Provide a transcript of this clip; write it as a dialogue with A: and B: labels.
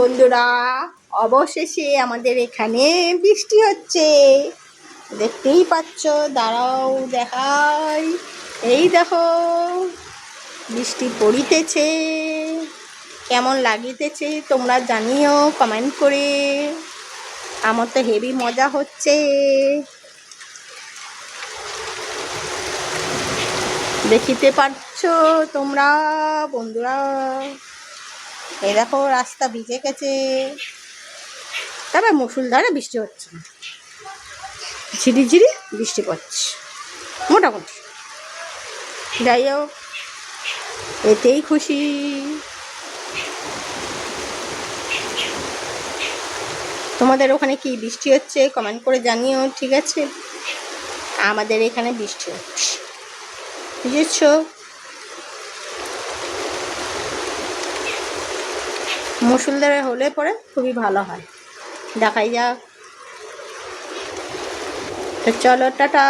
A: বন্ধুরা, অবশেষে আমাদের এখানে বৃষ্টি হচ্ছে, দেখতেই পাচ্ছ। দাঁড়াও দেখাই, এই দেখো বৃষ্টি পড়িতেছে। কেমন লাগিতেছে তোমরা জানিও কমেন্ট করে। আমার তো হেভি মজা হচ্ছে, দেখিতে পাচ্ছ তোমরা বন্ধুরা। এই দেখো রাস্তা ভিজে গেছে, তবে মুষলধারে বৃষ্টি হচ্ছে না, ঝিরি ঝিরি বৃষ্টি পড়ছে মোটামুটি। যাই হোক, এতেই খুশি। তোমাদের ওখানে কি বৃষ্টি হচ্ছে কমেন্ট করে জানিও, ঠিক আছে? আমাদের এখানে বৃষ্টি হচ্ছে, বুঝেছ? মুষলধারে হলে পরে খুবই ভালো হয়, দেখাই যাক। তো চলো, টাটা।